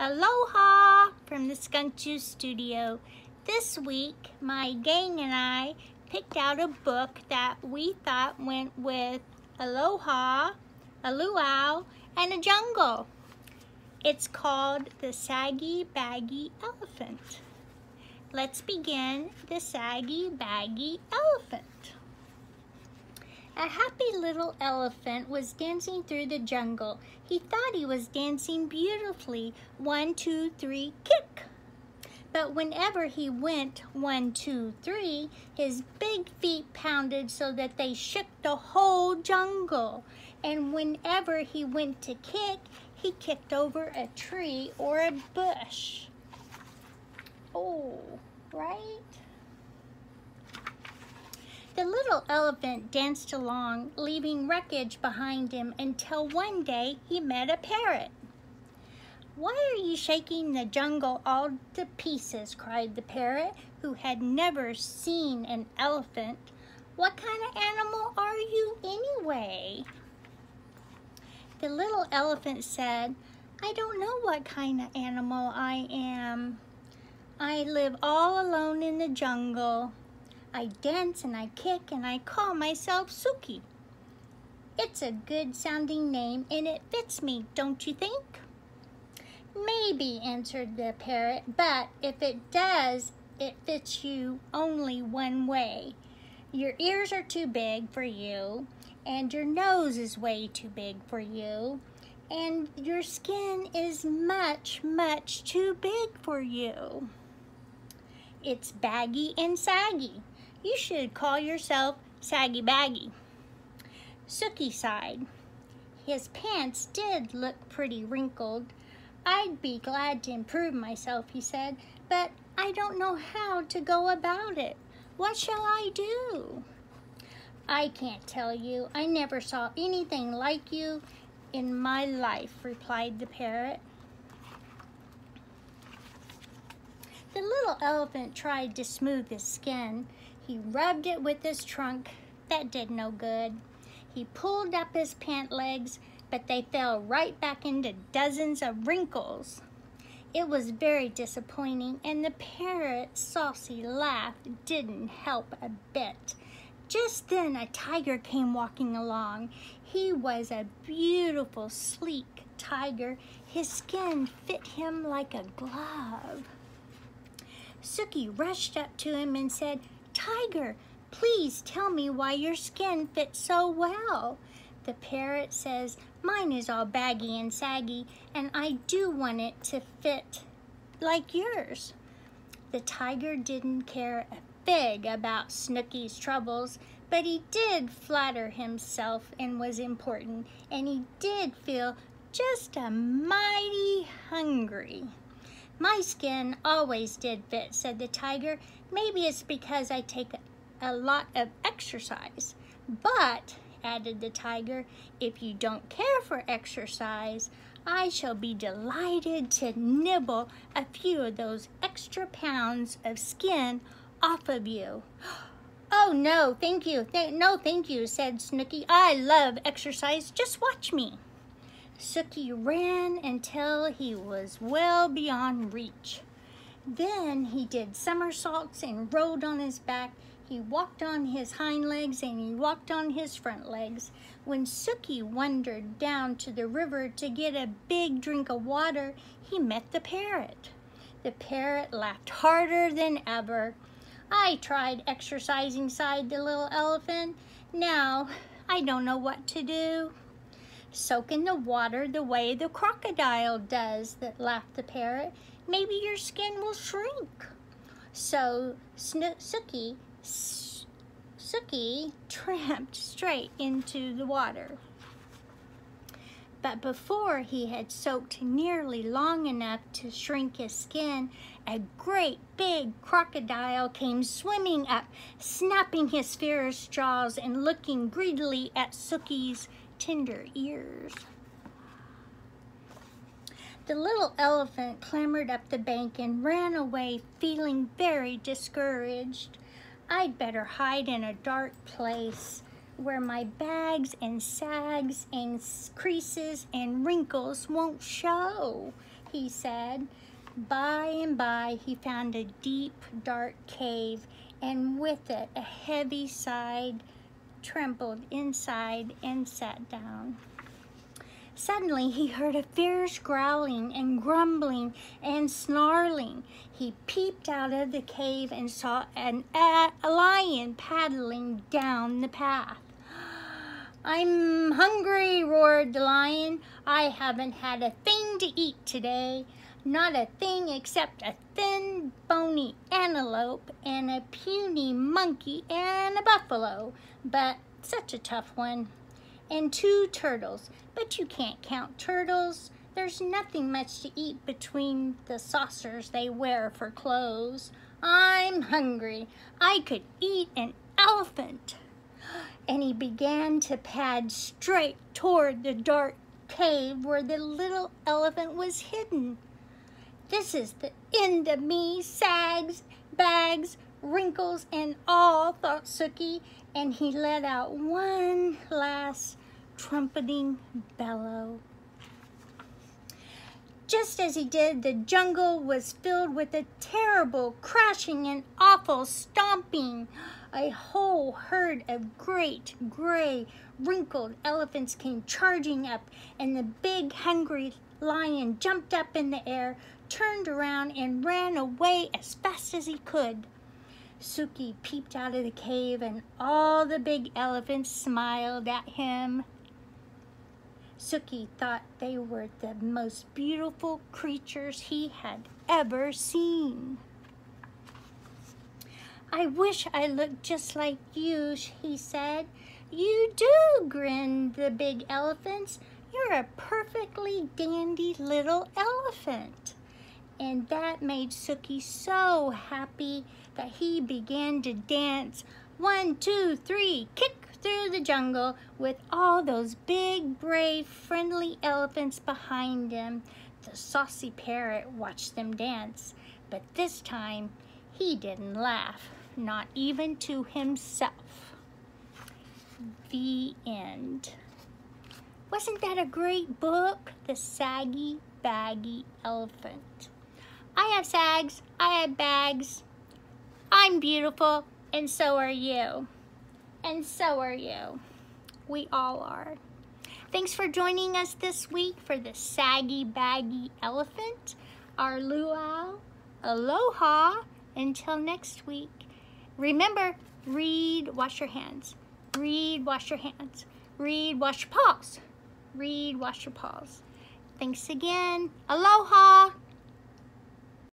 Aloha from the Skunk Juice Studio. This week, my gang and I picked out a book that we thought went with aloha, a luau, and a jungle. It's called The Saggy, Baggy Elephant. Let's begin The Saggy, Baggy Elephant. A happy little elephant was dancing through the jungle. He thought he was dancing beautifully. 1, 2, 3, kick! But whenever he went 1, 2, 3, his big feet pounded so that they shook the whole jungle. And whenever he went to kick, he kicked over a tree or a bush. Oh, right? The little elephant danced along, leaving wreckage behind him until one day he met a parrot. "Why are you shaking the jungle all to pieces?" cried the parrot, who had never seen an elephant. "What kind of animal are you anyway?" The little elephant said, "I don't know what kind of animal I am. I live all alone in the jungle. I dance and I kick and I call myself Suki. It's a good sounding name and it fits me, don't you think?" "Maybe," answered the parrot, "but if it does, it fits you only one way. Your ears are too big for you, and your nose is way too big for you, and your skin is much, much too big for you. It's baggy and saggy. You should call yourself Saggy Baggy." Suki sighed. His pants did look pretty wrinkled. "I'd be glad to improve myself," he said, "but I don't know how to go about it. What shall I do?" "I can't tell you. I never saw anything like you in my life," replied the parrot. The little elephant tried to smooth his skin. He rubbed it with his trunk. That did no good. He pulled up his pant legs, but they fell right back into dozens of wrinkles. It was very disappointing, and the parrot's saucy laugh didn't help a bit. Just then a tiger came walking along. He was a beautiful, sleek tiger. His skin fit him like a glove. Suki rushed up to him and said, "Tiger, please tell me why your skin fits so well." The parrot says, "Mine is all baggy and saggy, and I do want it to fit like yours." The tiger didn't care a fig about Snooky's troubles, but he did flatter himself and was important, and he did feel just a mighty hungry. "My skin always did fit," said the tiger. "Maybe it's because I take a lot of exercise. But," added the tiger, "if you don't care for exercise, I shall be delighted to nibble a few of those extra pounds of skin off of you." "Oh, no, thank you. No, thank you," said Snooky. "I love exercise. Just watch me." Suki ran until he was well beyond reach. Then he did somersaults and rolled on his back. He walked on his hind legs and he walked on his front legs. When Suki wandered down to the river to get a big drink of water, he met the parrot. The parrot laughed harder than ever. "I tried exercising," sighed the little elephant. "Now I don't know what to do." "Soak in the water the way the crocodile does," laughed the parrot. "Maybe your skin will shrink." So Suki tramped straight into the water. But before he had soaked nearly long enough to shrink his skin, a great big crocodile came swimming up, snapping his fierce jaws and looking greedily at Suki's tender ears. The little elephant clambered up the bank and ran away, feeling very discouraged. "I'd better hide in a dark place where my bags and sags and creases and wrinkles won't show," he said. By and by, he found a deep, dark cave, and with it, a heavy sigh trembled inside and sat down. Suddenly, he heard a fierce growling and grumbling and snarling. He peeped out of the cave and saw a lion paddling down the path. "I'm hungry," roared the lion. "I haven't had a thing to eat today. Not a thing except a thin, bony antelope and a puny monkey and a buffalo, but such a tough one. And 2 turtles, but you can't count turtles. There's nothing much to eat between the saucers they wear for clothes. I'm hungry. I could eat an elephant." And he began to pad straight toward the dark cave where the little elephant was hidden. "This is the end of me, sags, bags, wrinkles, and all," thought Sookie, and he let out one last trumpeting bellow. Just as he did, the jungle was filled with a terrible crashing and awful stomping. A whole herd of great, gray, wrinkled elephants came charging up, and the big, hungry lion jumped up in the air, turned around, and ran away as fast as he could. Sookie peeped out of the cave, and all the big elephants smiled at him. Sookie thought they were the most beautiful creatures he had ever seen. "I wish I looked just like you," he said. "You do," grinned the big elephants. "You're a perfectly dandy little elephant." And that made Sookie so happy that he began to dance 1, 2, 3, kick through the jungle with all those big, brave, friendly elephants behind him. The saucy parrot watched them dance, but this time he didn't laugh, not even to himself. The end. Wasn't that a great book? The Saggy, Baggy Elephant. I have sags, I have bags. I'm beautiful, and so are you. And so are you. We all are. Thanks for joining us this week for the Saggy, Baggy Elephant. Our luau. Aloha. Until next week. Remember, read, wash your hands. Read, wash your hands. Read, wash your paws. Read, wash your paws. Thanks again. Aloha.